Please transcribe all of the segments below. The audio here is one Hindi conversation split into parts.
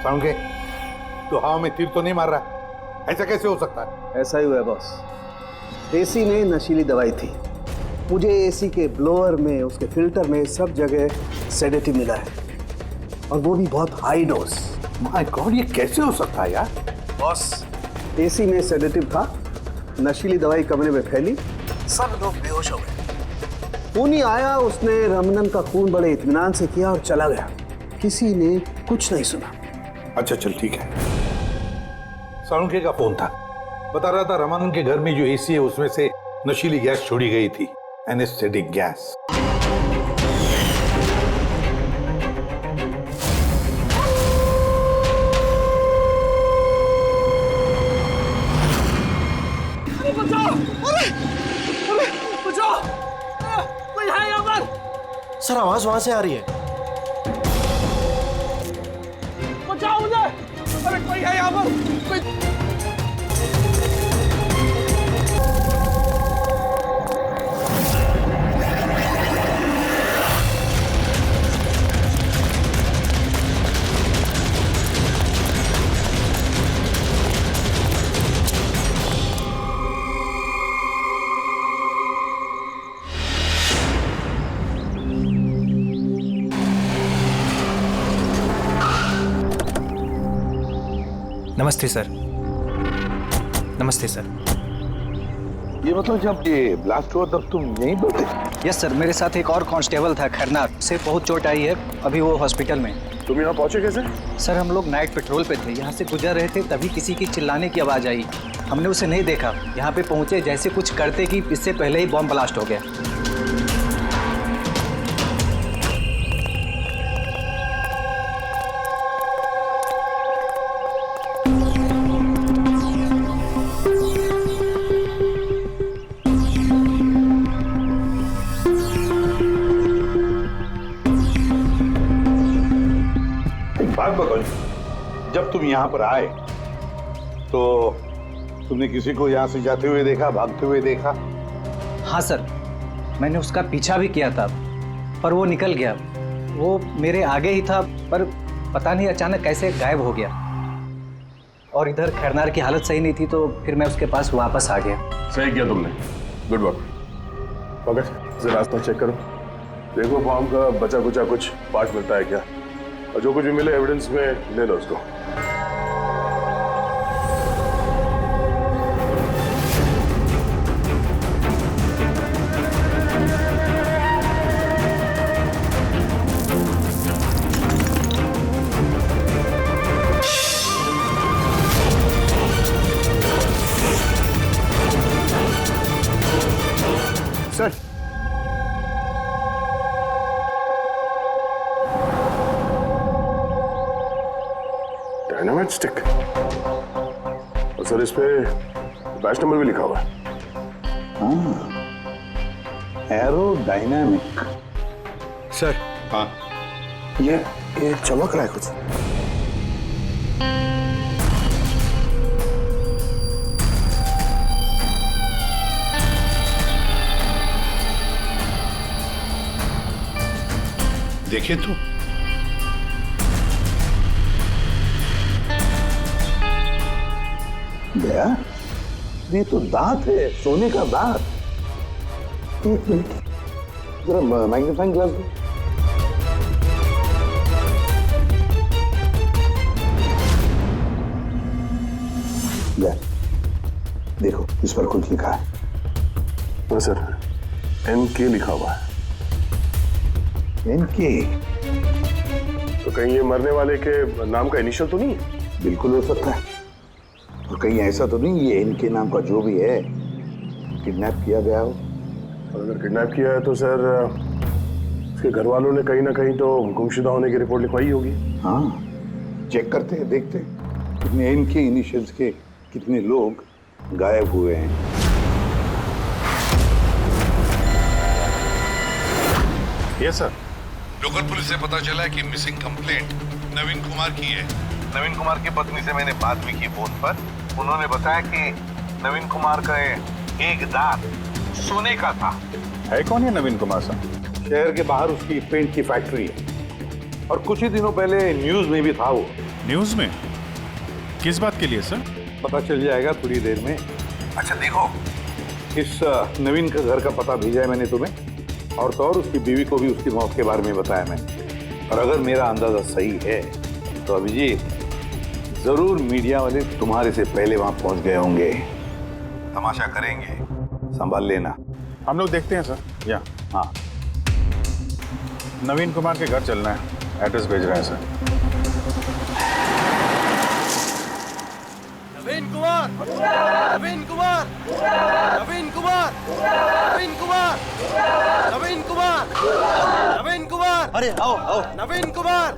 साउंगे, तू हवा में तीर तो नहीं मार रहा? ऐसा कैसे हो सकता है? ऐसा ही हुआ है बॉस। एसी में नशीली दवाई थी। मुझे एसी के ब्लोअर में, उसके फिल्टर में, सब जगह सेडेटिव मिला है, और वो भी बहुत हाई डोज। माय गॉड, ये कैसे हो सकता है यार? बॉस, एसी में सेडेटिव था, नशीली दवाई कमरे में फैली, सब लोग बेहोश हो गए। खूनी आया, उसने रमनन का खून बड़े इत्मीनान से किया और चला गया। किसी ने कुछ नहीं सुना। अच्छा चल ठीक है। साळुंखे का फोन था, बता रहा था रमन के घर में जो एसी है उसमें से नशीली गैस छोड़ी गई थी, एनेस्थेटिक गैस। सर आवाज वहां से आ रही है। बचाओ मुझे! अरे कोई है यहाँ पर! कोई... नमस्ते सर। नमस्ते सर। ये मतलब जब ये ब्लास्ट हुआ तब तुम यहीं पर थे? यस सर, मेरे साथ एक और कांस्टेबल था खरनार, से बहुत चोट आई है, अभी वो हॉस्पिटल में। तुम यहाँ पहुंचे कैसे? सर हम लोग नाइट पेट्रोल पे थे, यहाँ से गुजर रहे थे, तभी किसी की चिल्लाने की आवाज़ आई। हमने उसे नहीं देखा, यहाँ पे पहुँचे, जैसे कुछ करते कि इससे पहले ही बॉम्ब ब्लास्ट हो गया। बात बताओ, जब तुम यहाँ पर आए तो तुमने किसी को यहाँ से जाते हुए देखा, भागते हुए देखा? हाँ सर, मैंने उसका पीछा भी किया था, पर वो निकल गया। वो मेरे आगे ही था, पर पता नहीं अचानक कैसे गायब हो गया। और इधर खरनार की हालत सही नहीं थी, तो फिर मैं उसके पास वापस आ गया। सही किया तुमने, गुड वर्क। ओके, जरा रास्ता चेक करो, देखो बॉम्ब का बचा कुचा कुछ पार्ट मिलता है क्या, और जो कुछ भी मिले एविडेंस में ले लो उसको। सर, डायनामाइट स्टिक, और सर इस पे बैच नंबर भी लिखा हुआ है। एरोडायनामिक। सर, हाँ, ये चमक रहा है कुछ। देखे तो गया, ये तो दांत है, सोने का दांत। एक मिनट, जरा मैग्नीफाइंग ग्लास दो। देखो, इस पर कुछ लिखा है। हाँ सर, NK लिखा हुआ है। NK? तो कहीं ये मरने वाले के नाम का इनिशियल तो नहीं है? बिल्कुल हो सकता है, और कहीं ऐसा तो नहीं ये NK नाम का जो भी है किडनैप किया गया हो। और अगर किडनैप किया है तो सर उसके घर वालों ने कहीं ना कहीं तो गुमशुदा होने की रिपोर्ट लिखवाई होगी। हाँ, चेक करते हैं, देखते हैं कितने NK इनिशियल्स के कितने लोग गायब हुए हैं। Yes sir. लोकल पुलिस से पता चला है कि मिसिंग कंप्लेंट नवीन कुमार की है। नवीन कुमार की पत्नी से मैंने बात भी की फोन पर। उन्होंने बताया कि नवीन कुमार का एक दांत सोने का था। है कौन है नवीन कुमार साहब? शहर के बाहर उसकी पेंट की फैक्ट्री है, और कुछ ही दिनों पहले न्यूज में भी था वो। न्यूज में? किस बात के लिए सर? पता चल जाएगा थोड़ी देर में। अच्छा देखो, इस नवीन का घर का पता भेजा है मैंने तुम्हें, और तो और उसकी बीवी को भी उसकी मौत के बारे में बताया मैंने। और अगर मेरा अंदाजा सही है तो अभिजीत जरूर मीडिया वाले तुम्हारे से पहले वहां पहुंच गए होंगे। तमाशा करेंगे, संभाल लेना। हम लोग देखते हैं सर। या हाँ, नवीन कुमार के घर चलना है, एड्रेस भेज रहे हैं सर। नवीन कुमार, नवीन कुमार, नवीन कुमार, नवीन कुमार, नवीन कुमार, नवीन कुमार, अरे आओ आओ। Naveen Kumar,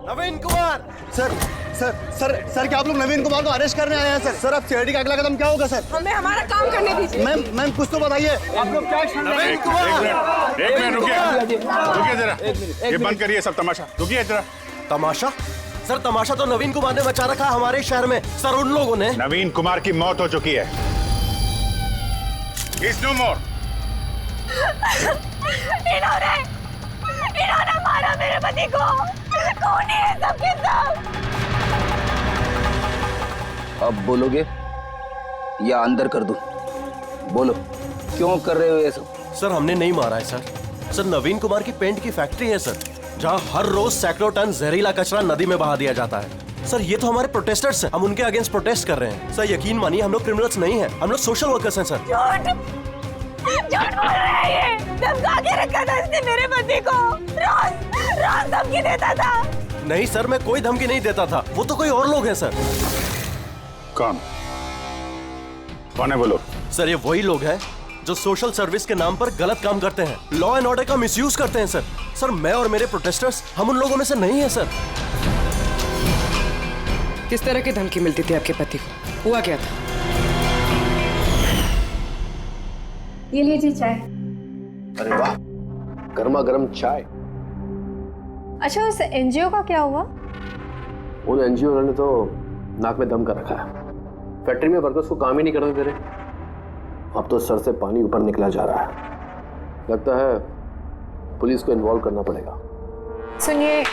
Naveen Kumar. Sir sir sir sir क्या आप लोग नवीन कुमार को अरेस्ट करने आए हैं सर? सर अब सिआईडी का अगला कदम क्या होगा सर? हमें हमारा काम करने दीजिए। मैम मैम कुछ तो बताइए, आप लोग क्या नवीन कुमार, एक मिनट रुकिए जरा, ये बंद करिए सब तमाशा। रुकिए जरा। तमाशा? सर तमाशा तो नवीन कुमार ने मचा रखा है हमारे शहर में। सर उन लोगों ने नवीन कुमार की मौत हो चुकी है। He's no more। इन्होंने मारा मेरे पति को। कौन है सब के सब? अब बोलोगे या अंदर कर दूं? बोलो, क्यों कर रहे हो ये सब? सर हमने नहीं मारा है सर। सर नवीन कुमार की पेंट की फैक्ट्री है सर, जहाँ हर रोज सैकड़ों टन जहरीला कचरा नदी में बहा दिया जाता है। सर ये तो हमारे प्रोटेस्टर्स हैं, हम उनके अगेंस्ट प्रोटेस्ट कर रहे हैं। सर यकीन मानिए हम लोग क्रिमिनल्स नहीं हैं, हम लोग सोशल वर्कर्स हैं सर। झूठ बोल रहा है ये। धमका के रखा था इसने मेरे पति को। रोज धमकी देता था। नहीं सर, मैं कोई धमकी नहीं देता था, वो तो कोई और लोग हैं सर। कौन है बोलो? सर ये वही लोग हैं जो सोशल सर्विस के नाम पर गलत काम करते हैं, लॉ एंड ऑर्डर का मिसयूज करते हैं सर। सर मैं और मेरे प्रोटेस्टर्स हम उन लोगों में से नहीं है सर। किस तरह की धमकी मिलती थी आपके पति को? हुआ क्या था? ये लीजिए चाय। अरे वाह, गर्मा गर्म चाय। अच्छा उस एनजीओ का क्या हुआ? उन एनजीओ ने तो नाक में दम कर रखा है। फैक्ट्री में वर्कर्स को काम ही नहीं करने दे रहे। अब तो सर से पानी ऊपर निकला जा रहा है। लगता है पुलिस को इन्वॉल्व करना पड़ेगा। सुनिए।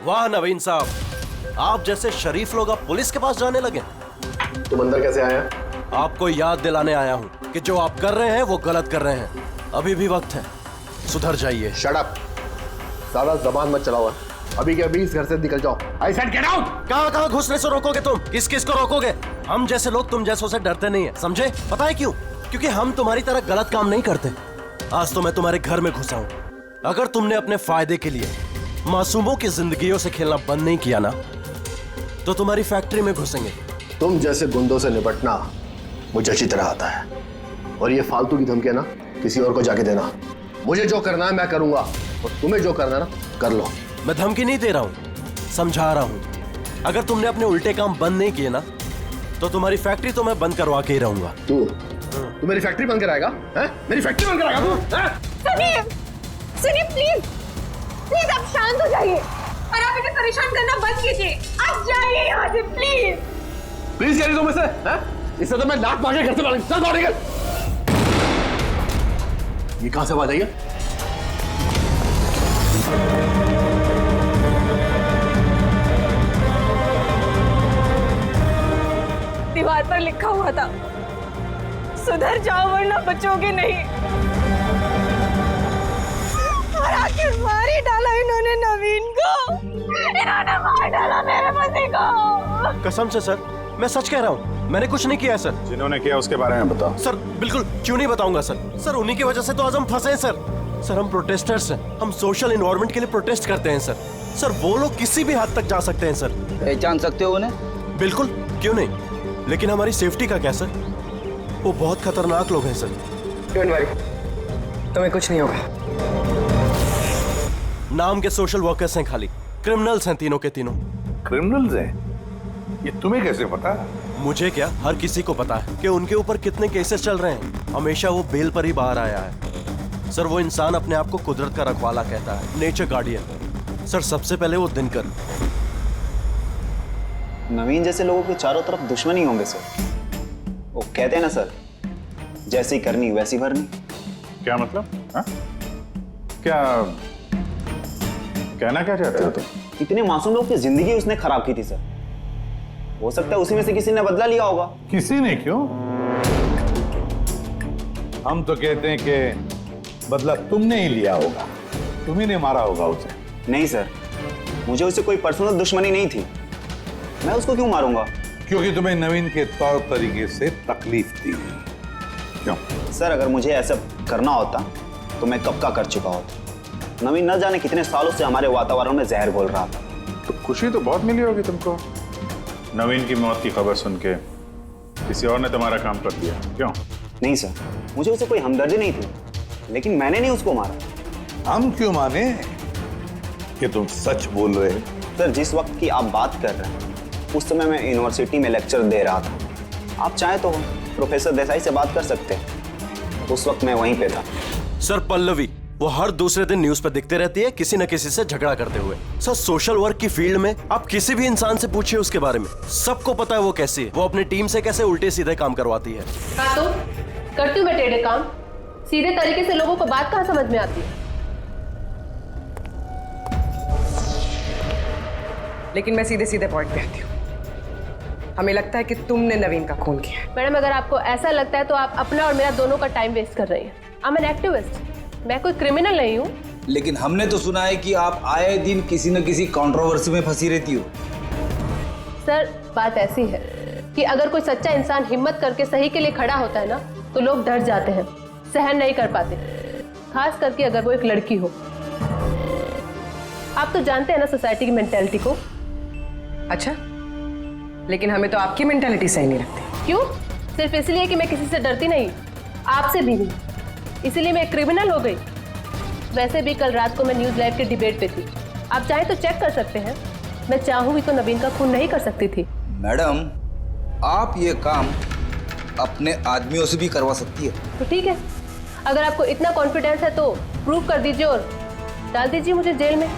वाह नवीन साहब, आप जैसे शरीफ लोग अब पुलिस के पास जाने लगे। तुम अंदर कैसे आया? आपको याद दिलाने आया हूँ कि जो आप कर रहे हैं वो गलत कर रहे हैं। अभी भी वक्त है, सुधर जाइए। शट अप, सारा जबान मत चलाओ। अभी के अभी इस घर से निकल जाओ। I said get out. कहाँ घुसने से रोकोगे तुम? किस किस को रोकोगे? हम जैसे लोग तुम जैसों से डरते नहीं है, समझे? पता है क्यों? क्योंकि हम तुम्हारी तरह गलत काम नहीं करते। आज तो मैं तुम्हारे घर में घुसा हूँ। अगर तुमने अपने फायदे के लिए मासूमों की जिंदगियों से खेलना बंद नहीं किया ना, तो तुम्हारी फैक्ट्री में घुसेंगे। तुम जैसे गुंडों से निपटना मुझे अच्छी तरह आता है, और ये फालतू की धमकियां ना किसी और को जाके देना। मुझे जो करना है मैं करूंगा, और तुम्हें जो करना है ना कर लो। मैं धमकी नहीं दे रहा हूँ, समझा रहा हूँ। अगर तुमने अपने उल्टे काम बंद नहीं किए ना, तो तुम्हारी फैक्ट्री तो मैं बंद करवा के ही रहूंगा। तू मेरी फैक्ट्री बंद कराएगा? मेरी फैक्ट्री बंद कराएगा तू? सुनिए, सुनिए प्लीज आप शांत हो जाइए और आप इन्हें परेशान करना बंद कीजिए। आप जाइए यहाँ से प्लीज। प्लीज कह रही तुम इसे? इससे तो मैं लात मार के घर से बाहर चल बाहर निकल। ये कहां से आवाज आई है? दीवार पर लिखा हुआ था, सुधर जाओ वरना बचोगे नहीं। और आखिर मार ही डाला इन्होंने नवीन को। इन्होंने मार डाला मेरे पति को। कसम से सर, मैं सच कह रहा हूँ, मैंने कुछ नहीं किया है सर। जिन्होंने किया उसके बारे में बताओ। सर बिल्कुल क्यों नहीं बताऊंगा सर। सर उन्हीं की वजह से तो आज हम फंसे हैं सर। सर हम प्रोटेस्टर्स हैं, हम सोशल एनवायरनमेंट के लिए प्रोटेस्ट करते हैं सर। सर वो लोग किसी भी हद तक जा सकते हैं सर। पहचान सकते हो उन्हें? बिल्कुल, क्यों नहीं, लेकिन हमारी सेफ्टी का क्या सर? वो बहुत खतरनाक लोग हैं सर। डोंट वरी, तुम्हें कुछ नहीं होगा। नाम के सोशल वर्कर्स हैं, खाली क्रिमिनल्स हैं तीनों के तीनों। क्रिमिनल्स हैं? ये तुम्हें कैसे पता? मुझे क्या, हर किसी को पता है कि उनके ऊपर कितने केसेस चल रहे हैं। हमेशा वो बेल पर ही बाहर आया है सर। वो इंसान अपने आप को कुदरत का रखवाला कहता है, नेचर गार्डियन। सर सबसे पहले वो दिनकर। नवीन जैसे लोगों के चारों तरफ दुश्मनी होंगे सर। वो कहते हैं ना सर, जैसी करनी वैसी भरनी। क्या मतलब? क्या कहना क्या चाहते हो तुम? इतने मासूम लोग की जिंदगी उसने खराब की थी सर। हो सकता है उसी में से किसी ने बदला लिया होगा। किसी ने क्यों? हम तो कहते हैं कि बदला तुमने ही लिया होगा, तुम्ही ने मारा होगा उसे। नहीं सर, मुझे उससे कोई पर्सनल दुश्मनी नहीं थी। मैं उसको क्यों मारूंगा? क्योंकि तुम्हें नवीन के तौर तरीके से तकलीफ दी। क्यों? सर अगर मुझे ऐसा करना होता तो मैं कब का कर चुका होता। नवीन न जाने कितने सालों से हमारे वातावरण में जहर घोल रहा था। तो खुशी तो बहुत मिली होगी तुमको नवीन की मौत की खबर सुन के। किसी और ने तुम्हारा काम कर दिया क्यों? नहीं सर, मुझे उससे कोई हमदर्दी नहीं थी, लेकिन मैंने नहीं उसको मारा। हम क्यों माने कि तुम सच बोल रहे हो? सर जिस वक्त की आप बात कर रहे हैं उस समय मैं यूनिवर्सिटी में लेक्चर दे रहा था। आप चाहे तो प्रोफेसर देसाई से बात कर सकते हैं, उस वक्त मैं वहीं पे था। सर पल्लवी वो हर दूसरे दिन न्यूज पे दिखते रहती है किसी न किसी से झगड़ा करते हुए। सर सोशल वर्क की फील्ड में आप किसी भी इंसान से पूछिए उसके बारे में, सबको पता है वो कैसी है, वो अपनी टीम से कैसे उल्टे सीधे काम करवाती है। हाँ तो करती हूँ मैं टेढ़े काम, सीधे तरीके से लोगों को बात कहाँ समझ में आती है। लेकिन मैं सीधे सीधे पॉइंट पे आती हूँ। हमें लगता है कि तुमने नवीन का खून किया है। मैडम अगर आपको ऐसा लगता है तो आप अपना और मेरा दोनों का टाइम वेस्ट कर रही हैं। आई एम एन एक्टिविस्ट, मैं कोई क्रिमिनल नहीं हूँ। लेकिन हमने तो सुना है कि आप आए दिन किसी न किसी कंट्रोवर्सी में फंसी रहती हो। सर बात ऐसी है कि अगर कोई सच्चा इंसान हिम्मत करके सही के लिए खड़ा होता है ना तो लोग डर जाते हैं, सहन नहीं कर पाते, खास करके अगर वो एक लड़की हो। आप तो जानते हैं ना सोसाइटी की मेंटालिटी को। अच्छा, लेकिन हमें तो आपकी मेंटालिटी सही नहीं लगती। क्यों? सिर्फ इसलिए कि मैं किसी से डरती नहीं, आपसे भी नहीं, इसलिए मैं क्रिमिनल हो गई। वैसे भी कल रात को मैं न्यूज लाइव के डिबेट पे थी, आप चाहे तो चेक कर सकते हैं। मैं चाहूँ भी तो नवीन का खून नहीं कर सकती थी। मैडम आप ये काम अपने आदमियों से भी करवा सकती है। तो ठीक है, अगर आपको इतना कॉन्फिडेंस है तो प्रूव कर दीजिए और डाल दीजिए मुझे जेल में।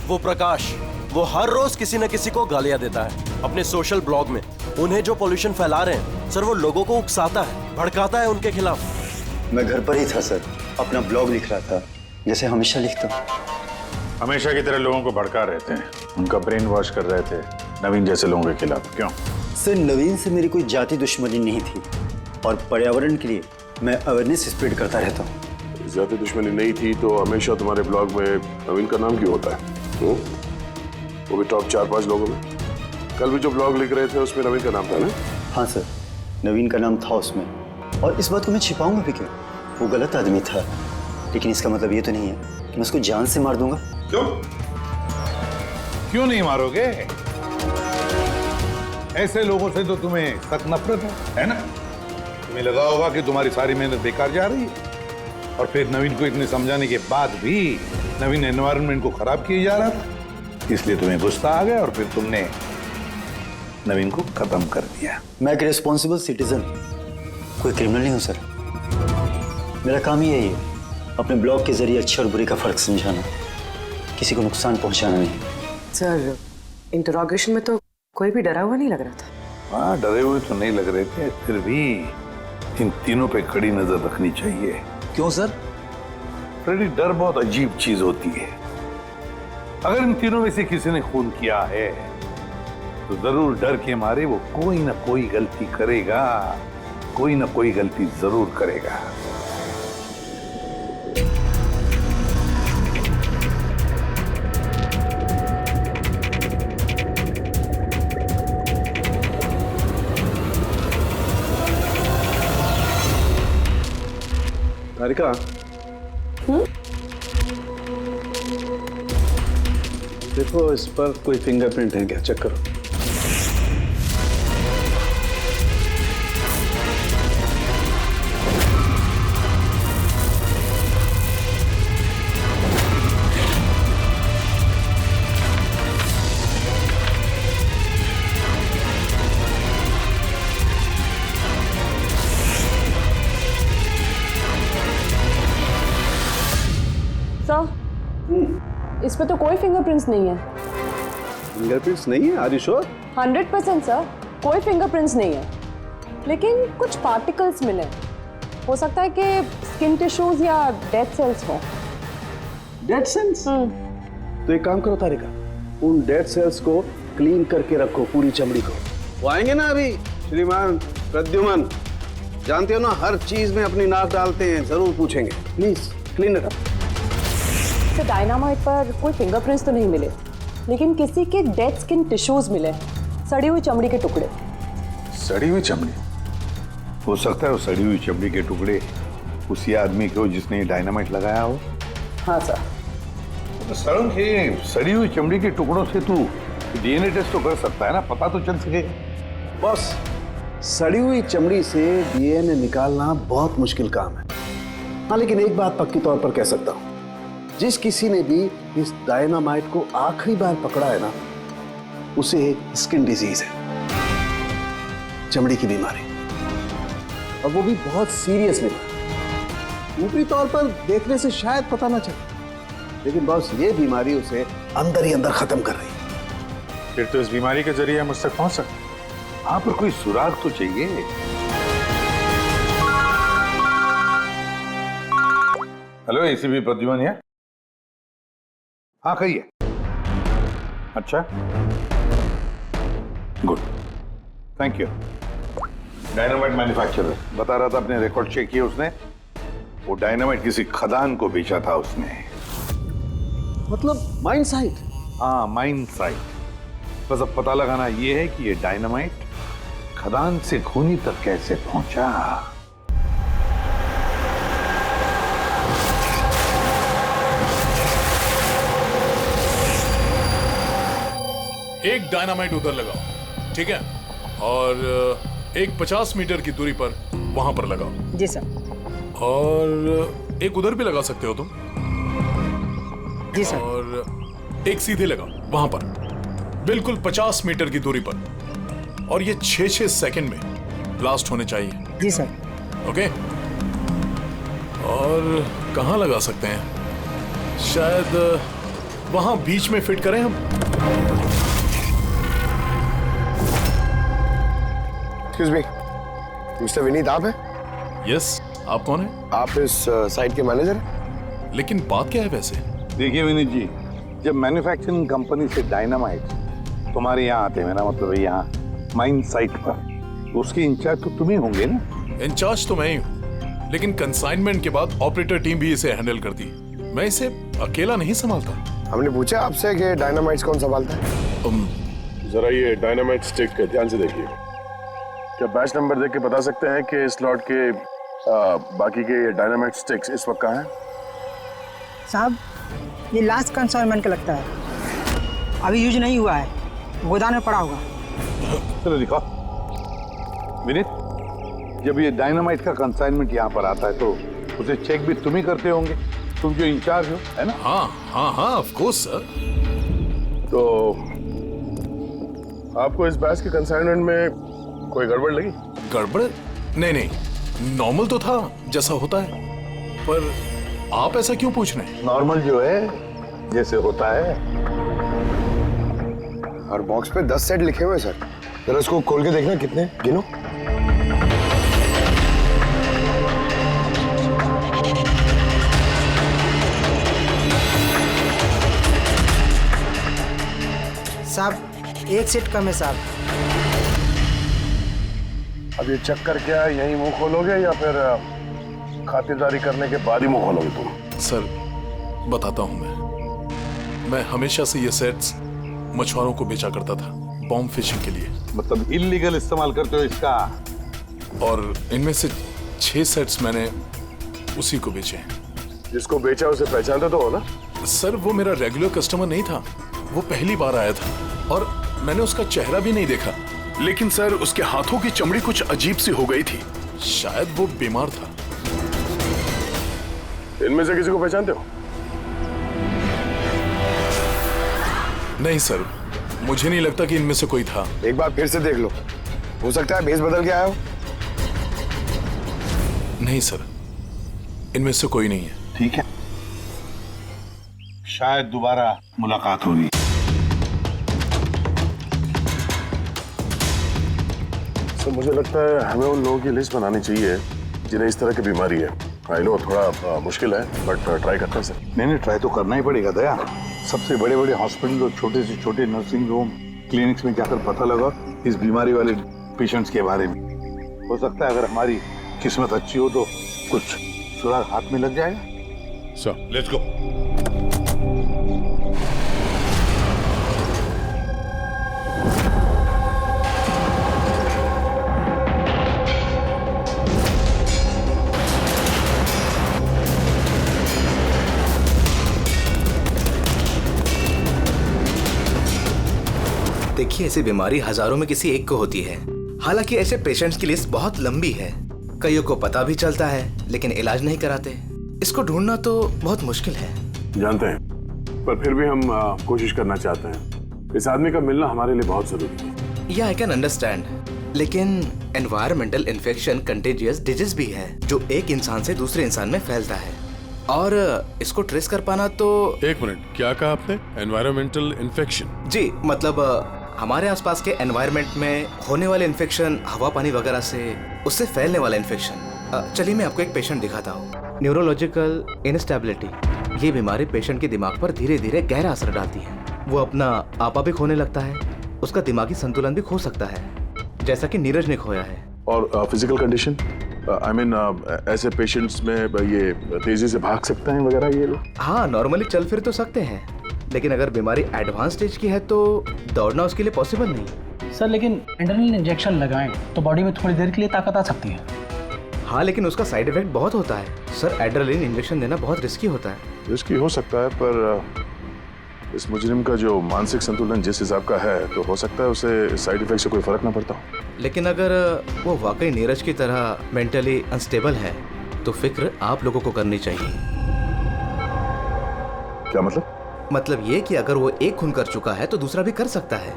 वो प्रकाश वो हर रोज किसी न किसी को गालियां देता है अपने सोशल ब्लॉग में। उन्हें जो पॉल्यूशन फैला रहे हैं सर, वो लोगों को उकसाता है, भड़काता है उनके खिलाफ। मैं घर पर ही था सर, अपना ब्लॉग लिख रहा था जैसे हमेशा लिखता हूँ। हमेशा की तरह लोगों को भड़का रहे थे, उनका ब्रेन वॉश कर रहे थे नवीन जैसे लोगों के खिलाफ। क्यों? सर नवीन से मेरी कोई जाति दुश्मनी नहीं थी और पर्यावरण के लिए मैं अवेयरनेस स्प्रेड करता रहता हूँ। जाति दुश्मनी नहीं थी तो हमेशा तुम्हारे ब्लॉग में नवीन का नाम क्यों होता है? वो भी टॉप 4-5 लोगों में। कल भी जो ब्लॉग लिख रहे थे उसमें नवीन का नाम था ना? हाँ सर, नवीन का नाम था उसमें, और इस बात को मैं छिपाऊंगा भी क्यों? वो गलत आदमी था, लेकिन इसका मतलब ये तो नहीं है कि मैं उसको जान से मार दूंगा। क्यों? क्यों नहीं मारोगे? ऐसे लोगों से तो तुम्हें सख्त नफरत है ना? तुम्हें लगा होगा कि तुम्हारी सारी मेहनत बेकार जा रही है, और फिर नवीन को इतने समझाने के बाद भी नवीन एनवायरनमेंट को खराब किए जा रहा था, इसलिए तुम्हें गुस्सा आ गया और फिर तुमने नवीन को खत्म कर दिया। मैं एक रिस्पॉन्सिबल सिटीजन, कोई क्रिमिनल नहीं हूँ सर। मेरा काम ही यही है, अपने ब्लॉग के जरिए अच्छे और बुरे का फर्क समझाना, किसी को नुकसान पहुंचाना नहीं। सर इंटरोगेशन में तो कोई भी डरा हुआ नहीं लग रहा था। हाँ डरे हुए तो नहीं लग रहे थे, फिर भी इन तीनों पे कड़ी नजर रखनी चाहिए। क्यों सर? फ्रेडी डर बहुत अजीब चीज होती है। अगर इन तीनों में से किसी ने खून किया है तो जरूर डर के मारे वो कोई ना कोई गलती करेगा, कोई ना कोई गलती जरूर करेगा। तारिका, देखो इस पर कोई फिंगरप्रिंट है क्या, चेक करो। इस पे तो कोई फिंगरप्रिंट्स नहीं है। फिंगरप्रिंट्स नहीं है? Are you sure? 100% सर, कोई फिंगरप्रिंट्स नहीं है, लेकिन कुछ पार्टिकल्स मिले। हो सकता है कि स्किन टिश्यूज या डेड सेल्स हो। Dead cells? तो एक काम करो तारिका, उन डेड सेल्स को क्लीन करके रखो, पूरी चमड़ी को। वो आएंगे ना अभी, श्रीमान प्रद्युमन, जानते हो ना हर चीज में अपनी नाक डालते हैं, जरूर पूछेंगे। Please clean it up. तो डायनामाइट पर कोई फिंगरप्रिंट्स तो नहीं मिले, लेकिन किसी के डेड स्किन टिश्यूज मिले, सड़ी हुई चमड़ी के टुकड़े। सड़ी हुई चमड़ी? हो सकता है वो सड़ी हुई चमड़ी के टुकड़े उसी आदमी को जिसने डायनामाइट लगाया हो। हाँ सर। तो सड़न के सड़ी हुई चमड़ी के टुकड़ों से तू डीएनए टेस्ट तो कर सकता है ना, पता तो चल सकेगा। बॉस, सड़ी हुई चमड़ी से डीएनए निकालना बहुत मुश्किल काम है। हाँ, लेकिन एक बात पक्की तौर पर कह सकता हूँ, जिस किसी ने भी इस डायनामाइट को आखिरी बार पकड़ा है ना, उसे स्किन डिजीज है, चमड़ी की बीमारी, और वो भी बहुत सीरियस बीमारी। ऊपरी तौर पर देखने से शायद पता ना चले, लेकिन बॉस ये बीमारी उसे अंदर ही अंदर खत्म कर रही है। फिर तो इस बीमारी के जरिए हम उस तक पहुंच सकते हैं। हाँ, पर कोई सुराग तो चाहिए। हेलो, एसीपी प्रद्युमन है? हाँ कहिए। अच्छा, good, thank you. Dynamite manufacturer बता रहा था, अपने रिकॉर्ड चेक किए उसने, वो डायनामाइट किसी खदान को बेचा था उसने। मतलब माइन साइट? हाँ, माइन साइट। बस अब पता लगाना ये है कि ये डायनामाइट खदान से खूनी तक कैसे पहुंचा। एक डायनामाइट उधर लगाओ, ठीक है, और एक 50 मीटर की दूरी पर वहां पर लगाओ। जी सर। और एक उधर भी लगा सकते हो तुम। जी सर। और एक सीधे लगाओ वहां पर, बिल्कुल 50 मीटर की दूरी पर, और ये 6-6 सेकंड में ब्लास्ट होने चाहिए। जी सर। ओके। और कहाँ लगा सकते हैं? शायद वहां बीच में फिट करें हम। एक्सक्यूज मी, मिस्टर विनीत आप हैं? यस, आप कौन हैं? आप इस साइट के मैनेजर हैं? लेकिन बात क्या है वैसे? देखिए विनीत जी, जब मैन्युफैक्चरिंग कंपनी से डायनामाइट तुम्हारे यहाँ आते हैं, मेरा मतलब है यहाँ माइन साइट पर, उसके इंचार्ज तो तुम ही होंगे ना? इंचार्ज तो मैं ही हूँ, लेकिन कंसाइनमेंट के बाद ऑपरेटर टीम भी इसे हैंडल करती है। मैं इसे अकेला नहीं संभालता। हमने पूछा आपसे कि डायनामाइट्स कौन संभालता है? जरा ये डायनामाइट स्टिक ध्यान से देखिए। क्या बैच नंबर देख के बता सकते हैं कि इस लॉट के बाकी के डायनामाइट स्टिक्स इस वक्त कहाँ हैं? साहब, ये लास्ट कंसाइनमेंट का लगता है, अभी यूज नहीं हुआ है, गोदाम में पड़ा होगा। चलो दिखाओ। विनीत, जब ये डायनामाइट का कंसाइनमेंट यहाँ पर आता है तो उसे चेक भी तुम ही करते होंगे, तुम जो इंचार्ज हो, है ना? हाँ हाँ हाँ, ऑफ कोर्स सर। तो आपको इस बैच के कंसाइनमेंट में कोई गड़बड़ लगी? गड़बड़? नहीं नहीं, नॉर्मल तो था जैसा होता है, पर आप ऐसा क्यों पूछ रहे हैं? नॉर्मल जो है जैसे होता है। और बॉक्स पे 10 सेट लिखे हुए सर, जरा इसको खोल के देखना, कितने गिनो। साहब, एक सेट कम है साहब। अब ये चेक कर क्या यही मुंह खोलोगे या फिर खातिरदारी करने के बाद ही मुंह खोलोगे तुम? सर बताता हूं, मैं हमेशा से ये सेट्स मछुआरों को बेचा करता था, बॉम्ब फिशिंग के लिए। मतलब इल्लीगल इस्तेमाल करते हो इसका? और इनमें से 6 सेट्स मैंने उसी को बेचे हैं। जिसको बेचा उसे पहचानते तो हो ना? सर वो मेरा रेगुलर कस्टमर नहीं था, वो पहली बार आया था और मैंने उसका चेहरा भी नहीं देखा। लेकिन सर उसके हाथों की चमड़ी कुछ अजीब सी हो गई थी। शायद वो बीमार था। इनमें से किसी को पहचानते हो? नहीं सर, मुझे नहीं लगता कि इनमें से कोई था। एक बार फिर से देख लो, हो सकता है भेस बदल के आया हो। नहीं सर, इनमें से कोई नहीं है। ठीक है, शायद दोबारा मुलाकात होगी। सर मुझे लगता है हमें उन लोगों की लिस्ट बनानी चाहिए जिन्हें इस तरह की बीमारी है। आई नो थोड़ा मुश्किल है, बट ट्राई करते हैं सर। नहीं, ट्राई तो करना ही पड़ेगा दया। सबसे बड़े बड़े हॉस्पिटल और छोटे से छोटे नर्सिंग होम क्लिनिक्स में जाकर पता लगा इस बीमारी वाले पेशेंट्स के बारे में। हो सकता है अगर हमारी किस्मत अच्छी हो तो कुछ सुराग हाथ में लग जाएगा। Sir let's go. देखिए, ऐसी बीमारी हजारों में किसी एक को होती है। हालांकि ऐसे पेशेंट्स की लिस्ट बहुत लंबी है। कईयों को पता भी चलता है लेकिन इलाज नहीं कराते। इसको ढूंढना तो बहुत मुश्किल है। जानते हैं, पर फिर भी हम कोशिश करना चाहते हैं। इस आदमी का मिलना हमारे लिए बहुत जरूरी है। या आई कैन अंडरस्टैंड, लेकिन एनवायरमेंटल इन्फेक्शन कंटेजियस डिजीज भी है जो एक इंसान से दूसरे इंसान में फैलता है, और इसको ट्रेस कर पाना तो। एक मिनट, क्या कहा आपने? Environmental infection? जी, मतलब हमारे आसपास के एनवायरनमेंट में होने वाले इन्फेक्शन, हवा पानी वगैरह से उससे फैलने वाला इन्फेक्शन। चलिए मैं आपको एक पेशेंट दिखाता हूँ। न्यूरोलॉजिकल इनस्टेबिलिटी, ये बीमारी पेशेंट के दिमाग पर धीरे धीरे गहरा असर डालती है। वो अपना आपा भी खोने लगता है, उसका दिमागी संतुलन भी खो सकता है, जैसा कि नीरज ने खोया है। और फिजिकल कंडीशन, आई मीन ऐसे पेशेंट्स में ये तेजी से भाग सकते हैं वगैरह ये लोग? हाँ, नॉर्मली चल फिर तो सकते हैं, लेकिन अगर बीमारी एडवांस स्टेज की है तो दौड़ना उसके लिए पॉसिबल नहीं। सर लेकिन एड्रेनलिन इंजेक्शन लगाएं तो बॉडी में थोड़ी देर के लिए ताकत आ सकती है। हाँ, लेकिन उसका साइड इफेक्ट बहुत होता है। सर, एड्रेनलिन इंजेक्शन देना बहुत रिस्की होता है। रिस्की हो सकता है, पर इस मुजरिम का जो मानसिक संतुलन जिस हिसाब का है, तो हो सकता है उसे साइड इफेक्ट से कोई फर्क ना पड़ता हो। लेकिन अगर वो वाकई नीरज की तरह मेंटली अनस्टेबल है तो फिक्र आप लोगों को करनी चाहिए। क्या मतलब? मतलब ये कि अगर वो एक खून कर चुका है तो दूसरा भी कर सकता है।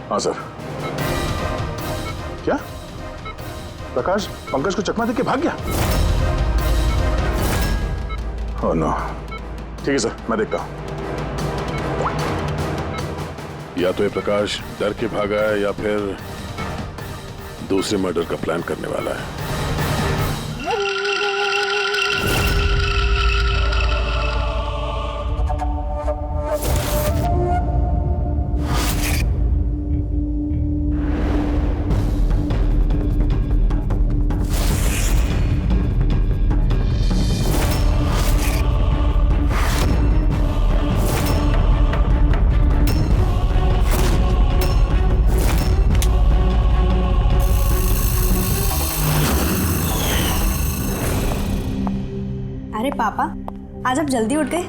हाँ सर। क्या प्रकाश पंकज को चकमा देके भाग गया? Oh no. ठीक है सर, मैं देखता हूं। या तो ये प्रकाश डर के भागा है या फिर दूसरे मर्डर का प्लान करने वाला है। अरे पापा, आज आप जल्दी उठ गए।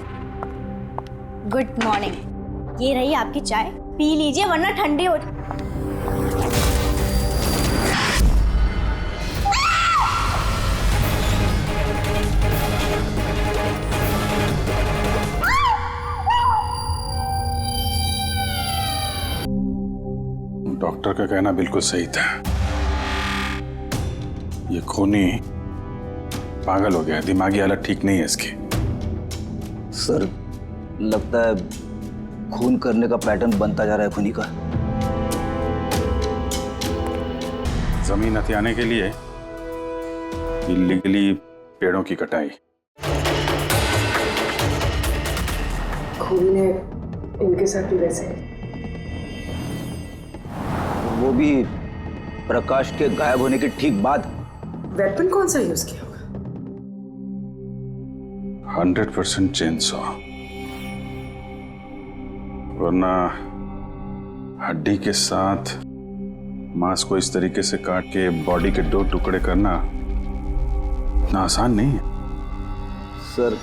Good morning. ये रही आपकी चाय, पी लीजिए वरना ठंडी हो। डॉक्टर का कहना बिल्कुल सही था। ये खूनी पागल हो गया, दिमागी हालत ठीक नहीं है इसकी। सर, लगता है खून करने का पैटर्न बनता जा रहा है खूनी का। जमीन हथियाने के लिए इल्लीगली पेड़ों की कटाई। खूनी ने इनके साथ भी वैसे। वो भी प्रकाश के गायब होने के ठीक बाद। वेपन कौन सा यूज किया होगा? 100% चेनसॉ, वरना हड्डी के साथ मांस को इस तरीके से काट के बॉडी के 2 टुकड़े करना इतना आसान नहीं है। सर,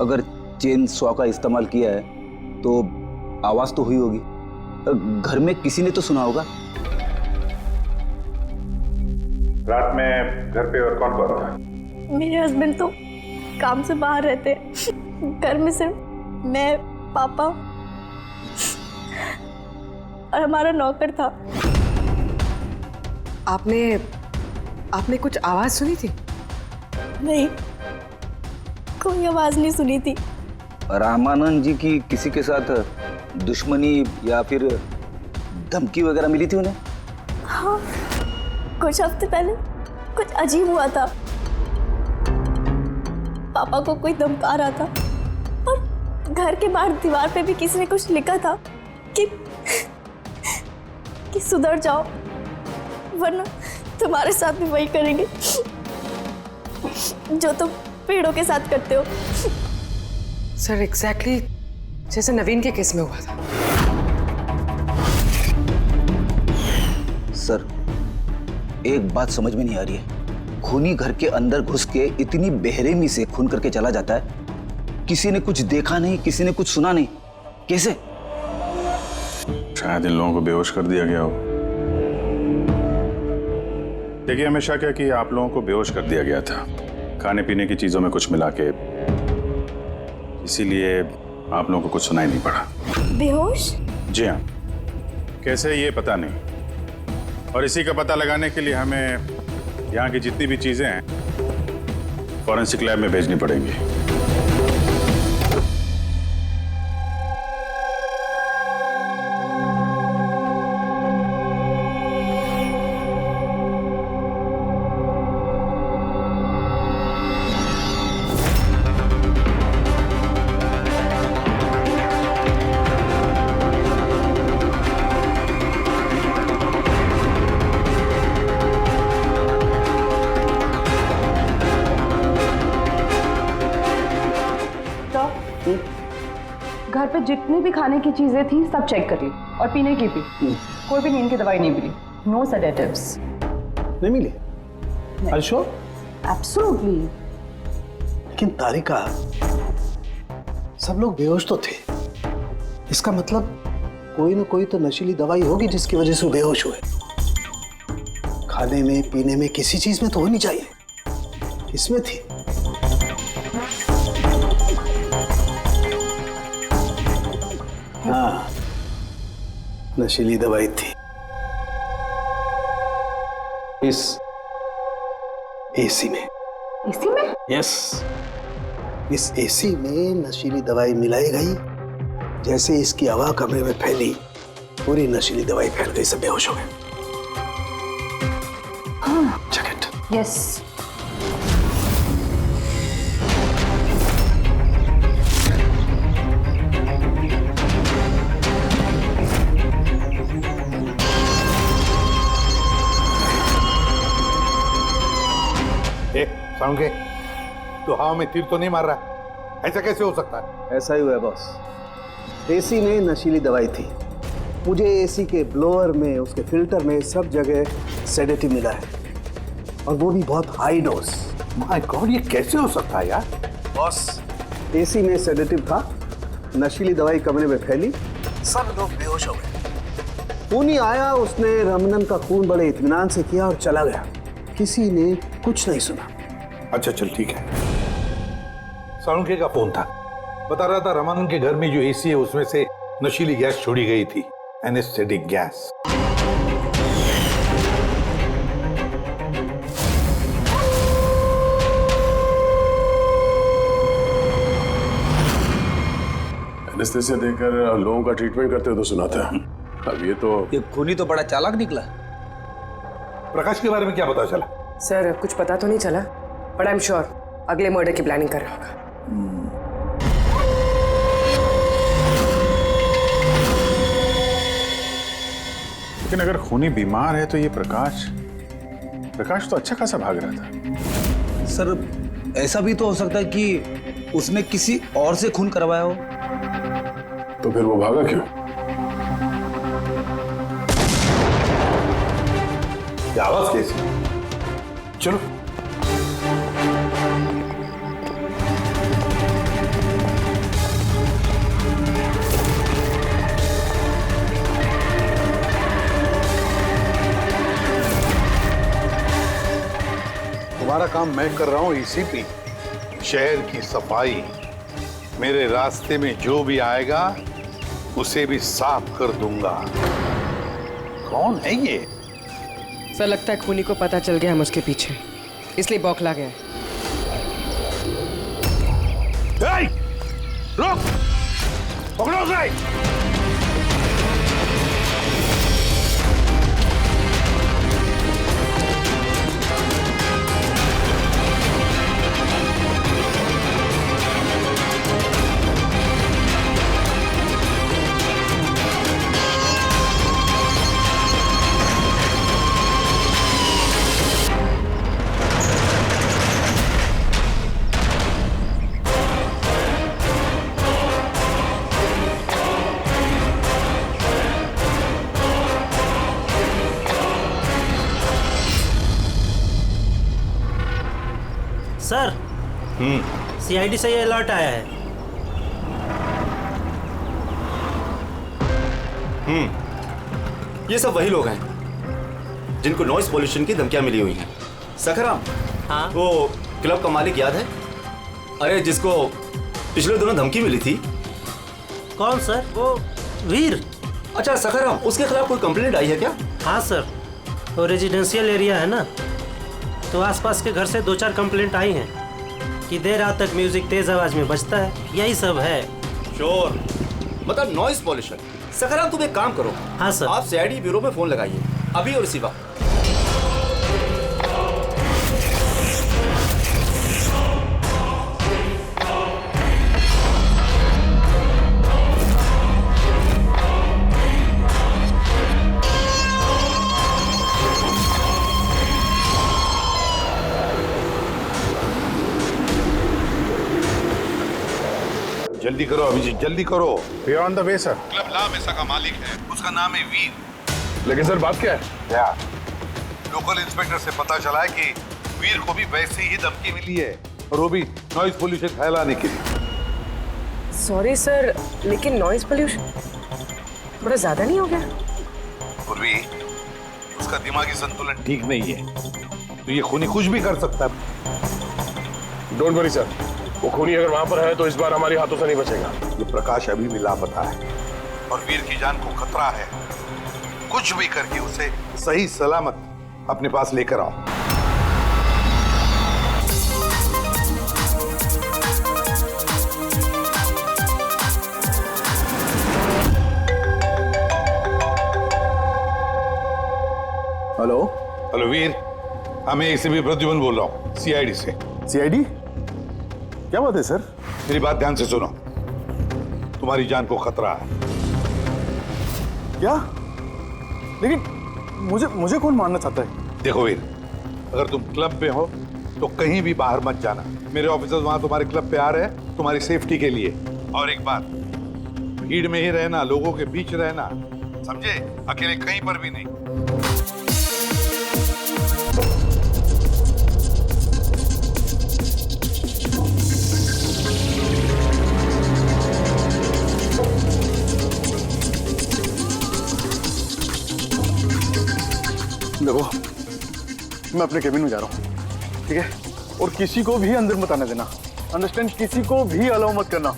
अगर चेन सॉ का इस्तेमाल किया है तो आवाज तो हुई होगी, घर में किसी ने तो सुना होगा। रात में घर पे और कौन कौन था? मेरे हस्बैंड तो काम से बाहर रहते, घर में सिर्फ मैं, पापा और हमारा नौकर था। आपने कुछ आवाज सुनी थी? नहीं, कोई आवाज नहीं सुनी थी। रामानंद जी की किसी के साथ दुश्मनी या फिर धमकी वगैरह मिली थी उन्हें? हाँ, कुछ हफ्ते पहले कुछ अजीब हुआ था। पापा को कोई धमका रहा था और घर के बाहर दीवार पे भी किसी ने कुछ लिखा था कि सुधर जाओ वरना तुम्हारे साथ भी वही करेंगे जो तुम पेड़ों के साथ करते हो। सर एग्जैक्टली जैसे नवीन के केस में हुआ था। सर एक बात समझ में नहीं आ रही है, खूनी घर के अंदर घुस के इतनी बेरहमी से खून करके चला जाता है, किसी ने कुछ देखा नहीं, किसी ने कुछ सुना नहीं, कैसे? शायद इन लोगों को बेहोश कर दिया गया हो। देखिए हमेशा क्या कि आप लोगों को बेहोश कर दिया गया था खाने पीने की चीजों में कुछ मिला के, इसीलिए आप लोगों को कुछ सुनाई नहीं पड़ा। बेहोश? जी हाँ, कैसे ये पता नहीं, और इसी का पता लगाने के लिए हमें यहाँ की जितनी भी चीजें हैं फॉरेंसिक लैब में भेजनी पड़ेंगी। घर पे जितनी भी खाने की चीजें थी सब चेक कर ली और पीने की भी। कोई भी नींद की दवाई नहीं मिली। No sedatives. नहीं मिली? Are you sure? एब्सोल्युटली। लेकिन तारिका, सब लोग बेहोश तो थे, इसका मतलब कोई ना कोई तो नशीली दवाई होगी जिसकी वजह से वो बेहोश हुए। खाने में पीने में किसी चीज में तो होनी चाहिए, इसमें थी। हाँ, नशीली दवाई थी इस एसी में। एसी में? यस, इस एसी में नशीली दवाई मिलाई गई। जैसे इसकी हवा कमरे में फैली, पूरी नशीली दवाई फैल गई, सब बेहोश हो गए। हाँ। Check it. यस। साउंड के तो हवा में तीर तो नहीं मार रहा, ऐसा कैसे हो सकता है? ऐसा ही हुआ है बॉस। एसी में नशीली दवाई थी। मुझे एसी के ब्लोअर में, उसके फिल्टर में, सब जगह सेडेटिव मिला है, और वो भी बहुत हाई डोज। माय गॉड, ये कैसे हो सकता है यार? बॉस, एसी में सेडेटिव था, नशीली दवाई कमरे में फैली, सब लोग बेहोश हो गए। खूनी आया, उसने रमनन का खून बड़े इत्मीनान से किया और चला गया। किसी ने कुछ नहीं सुना। अच्छा चल ठीक है। साळुंखे का फोन था, बता रहा था रमानंद के घर में जो एसी है उसमें से नशीली गैस छोड़ी गई थी, एनेस्थेटिक गैस। एनेस्थेसिया देकर लोगों का ट्रीटमेंट करते हो तो सुना था। अब ये खूनी तो बड़ा चालाक निकला। प्रकाश के बारे में क्या पता चला? सर कुछ पता तो नहीं चला, बट आई एम श्योर अगले मर्डर की प्लानिंग कर रहा होगा। लेकिन अगर खूनी बीमार है तो ये प्रकाश तो अच्छा खासा भाग रहा था। सर ऐसा भी तो हो सकता है कि उसने किसी और से खून करवाया हो। तो फिर वो भागा क्यों? आवाज कैसी? चलो तुम्हारा काम मैं कर रहा हूं एसीपी। शहर की सफाई, मेरे रास्ते में जो भी आएगा उसे भी साफ कर दूंगा। कौन है ये? सर लगता है खूनी को पता चल गया हम उसके पीछे, इसलिए बौखला गया। रुक, पकड़ो उसे। सीआईडी से ये अलर्ट आया है। ये सब वही लोग हैं जिनको नॉइस पॉल्यूशन की धमकियां मिली हुई हैं। सखराम, हाँ? वो क्लब का मालिक याद है? अरे जिसको पिछले दिनों धमकी मिली थी। कौन सर? वो वीर। अच्छा सखराम, उसके खिलाफ कोई कंप्लेंट आई है क्या? हाँ सर, वो रेजिडेंशियल एरिया है ना, तो आसपास के घर से 2-4 कंप्लेंट आई हैं कि देर रात तक म्यूजिक तेज आवाज में बजता है, यही सब है। शोर मतलब नॉइस पॉल्यूशन। सखराम तुम एक काम करो। हाँ सर। आप सीआईडी ब्यूरो में फोन लगाइए अभी और इसी वक्त। जल्दी करो अभिजीत, जल्दी करो। We are on the way sir. Club La Mesa का मालिक है, उसका नाम है वीर। लेकिन सर बात क्या है? क्या? लोकल इंस्पेक्टर से पता चला है कि वीर को भी वैसे ही धमकी मिली है, और वो भी नॉइज पोल्यूशन फैलाने के लिए। सॉरी सर, लेकिन नॉइज पोल्यूशन बड़ा ज्यादा नहीं हो गया? पूर्वी, उसका दिमागी संतुलन ठीक नहीं है, तो ये खूनी कुछ भी कर सकता है। डोंट वरी सर, वो खूनी अगर वहां पर है तो इस बार हमारे हाथों से नहीं बचेगा। ये प्रकाश अभी भी लापता है और वीर की जान को खतरा है। कुछ भी करके उसे सही सलामत अपने पास लेकर आओ। हेलो हेलो वीर, मैं एसीपी प्रद्युमन बोल रहा हूँ, सीआईडी से। सीआईडी? क्या बात है सर? मेरी बात ध्यान से सुनो, तुम्हारी जान को खतरा है। क्या? लेकिन मुझे कौन मारना चाहता है? देखो वीर, अगर तुम क्लब पे हो तो कहीं भी बाहर मत जाना। मेरे ऑफिसर्स वहां तुम्हारे क्लब पे आ रहे हैं तुम्हारी सेफ्टी के लिए। और एक बात, भीड़ में ही रहना, लोगों के बीच रहना, समझे? अकेले कहीं पर भी नहीं। देखो, मैं अपने केबिन में जा रहा हूँ, ठीक है? और किसी को भी अंदर मत आने देना, अंडरस्टैंड? किसी को भी अलाउ मत करना।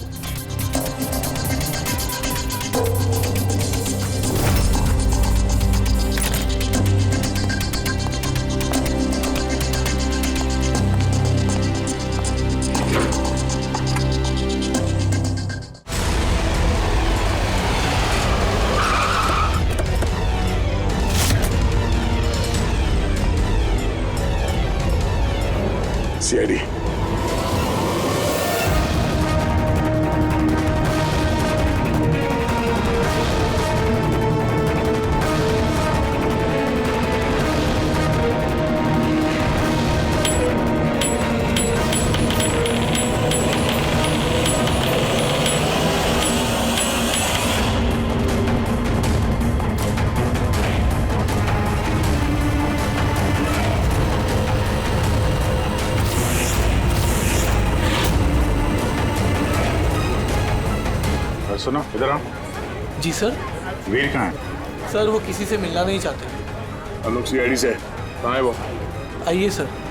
सीआईडी। सुनो इधर आओ। जी सर। वीर कहाँ है? सर वो किसी से मिलना नहीं चाहते। हम लोग सीआईडी से। कहाँ है वो? आइए सर।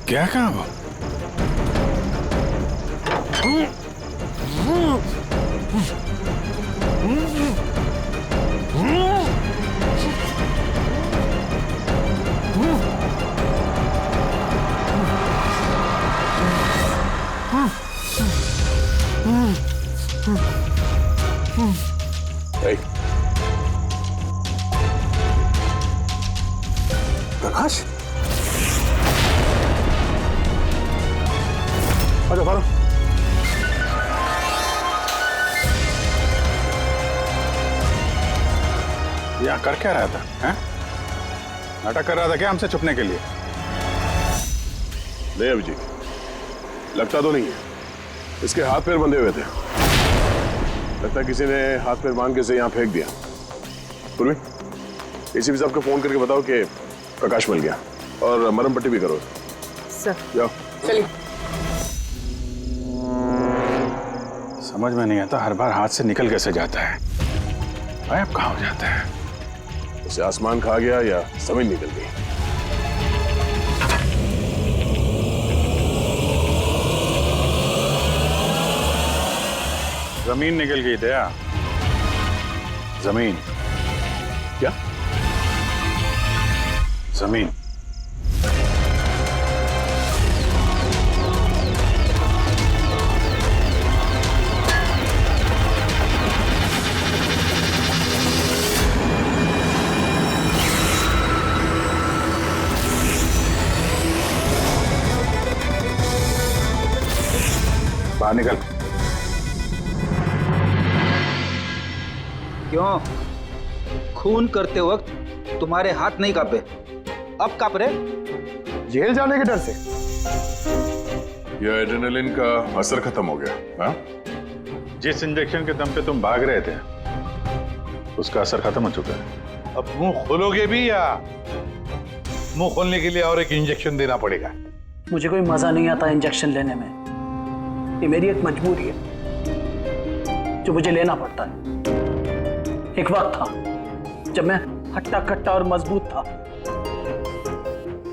क्या कहा वो? प्रकाश, अरे बारो। यहाँ कर क्या रहा था? हैं? नाटक कर रहा था क्या हमसे छुपने के लिए? नहीं अभिजीत, लगता तो नहीं है। इसके हाथ पैर बंधे हुए थे। लगता है किसी ने हाथ पैर बांध के इसे यहाँ फेंक दिया। पूर्वी, एसीपी साहब को फोन करके बताओ कि प्रकाश मिल गया और मरहम पट्टी भी करो। सर जाओ। चलिए। समझ में नहीं आता, हर बार हाथ से निकल कैसे जाता है। अब कहाँ हो जाता है? उसे आसमान खा गया या जमीन निकल गई। जमीन निकल गई दया। जमीन क्या? जमीन। बाहर निकल। क्यों? खून करते वक्त तुम्हारे हाथ नहीं कांपे, अब कांप रहे? जेल जाने के डर से? यह एड्रेनलिन का असर खत्म हो गया। हाँ? जिस इंजेक्शन के दम पे तुम भाग रहे थे उसका असर खत्म हो चुका है। अब मुंह खोलोगे भी या मुंह खोलने के लिए और एक इंजेक्शन देना पड़ेगा? मुझे कोई मजा नहीं आता इंजेक्शन लेने में। ये मेरी एक मजबूरी है जो मुझे लेना पड़ता है। एक वक्त था जब मैं हट्टा कट्टा और मजबूत था।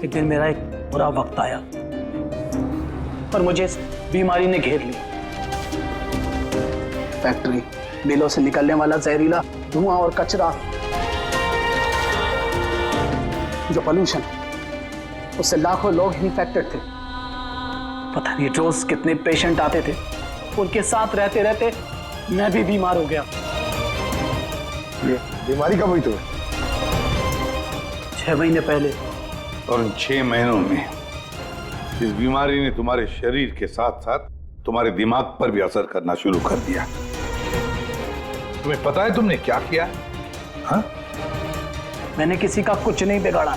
एक दिन मेरा एक बुरा वक्त आया और मुझे इस बीमारी ने घेर लिया। फैक्ट्री, मिलों से निकलने वाला जहरीला धुआं और कचरा, जो पोल्यूशन, उससे लाखों लोग इन्फेक्टेड थे। पता नहीं रोज कितने पेशेंट आते थे। उनके साथ रहते रहते मैं भी बीमार हो गया। ये बीमारी कब हुई तुम्हें? 6 महीने पहले। और उन 6 महीनों में इस बीमारी ने तुम्हारे शरीर के साथ साथ तुम्हारे दिमाग पर भी असर करना शुरू कर दिया। तुम्हें पता है तुमने क्या किया? हाँ? मैंने किसी का कुछ नहीं बिगाड़ा।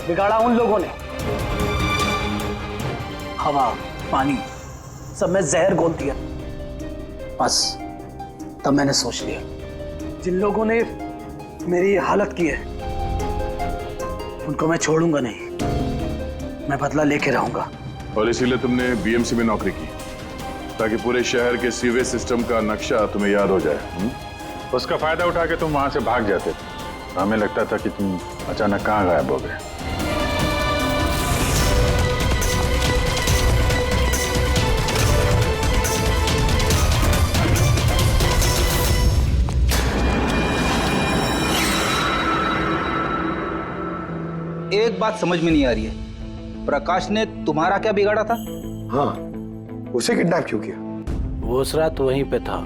बिगाड़ा उन लोगों ने। हवा, पानी, सब में जहर घोल दिया। बस तब मैंने सोच लिया, जिन लोगों ने मेरी ये हालत की है उनको मैं छोड़ूंगा नहीं। मैं बदला लेके रहूंगा। और इसीलिए तुमने बीएमसी में नौकरी की, ताकि पूरे शहर के सीवेज सिस्टम का नक्शा तुम्हें याद हो जाए। उसका फायदा उठा के तुम वहां से भाग जाते थे। हमें लगता था कि तुम अचानक कहाँ गायब हो गए। एक बात समझ में नहीं आ रही है, प्रकाश ने तुम्हारा क्या बिगाड़ा था? हाँ, उसे किडनैप क्यों किया? वो उस रात वहीं पे था,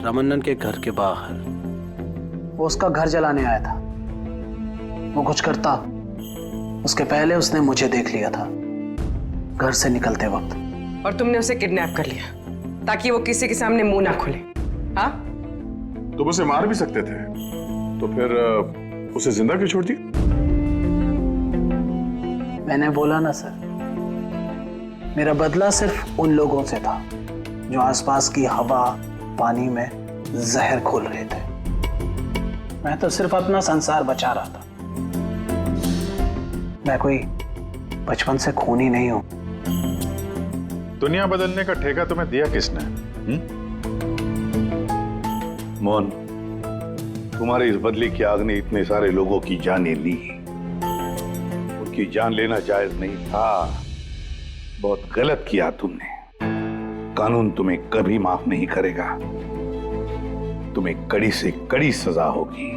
रमन्नन के घर के बाहर। वो उसका घर जलाने आया था। वो कुछ करता उसके पहले उसने मुझे देख लिया था घर से निकलते वक्त। और तुमने उसे किडनैप कर लिया ताकि वो किसी के सामने मुंह ना खोले। हाँ? तुम उसे मार भी सकते थे, तो फिर उसे जिंदा क्यों छोड़ दिया? मैंने बोला ना सर, मेरा बदला सिर्फ उन लोगों से था जो आसपास की हवा, पानी में जहर घोल रहे थे। मैं तो सिर्फ अपना संसार बचा रहा था। मैं कोई बचपन से खूनी नहीं हूं। दुनिया बदलने का ठेका तुम्हें दिया किसने? मोहन, तुम्हारे इस बदले की आग ने इतने सारे लोगों की जानें ली। उनकी जान लेना जायज नहीं था। बहुत गलत किया तुमने। कानून तुम्हें कभी माफ नहीं करेगा। तुम्हें कड़ी से कड़ी सजा होगी।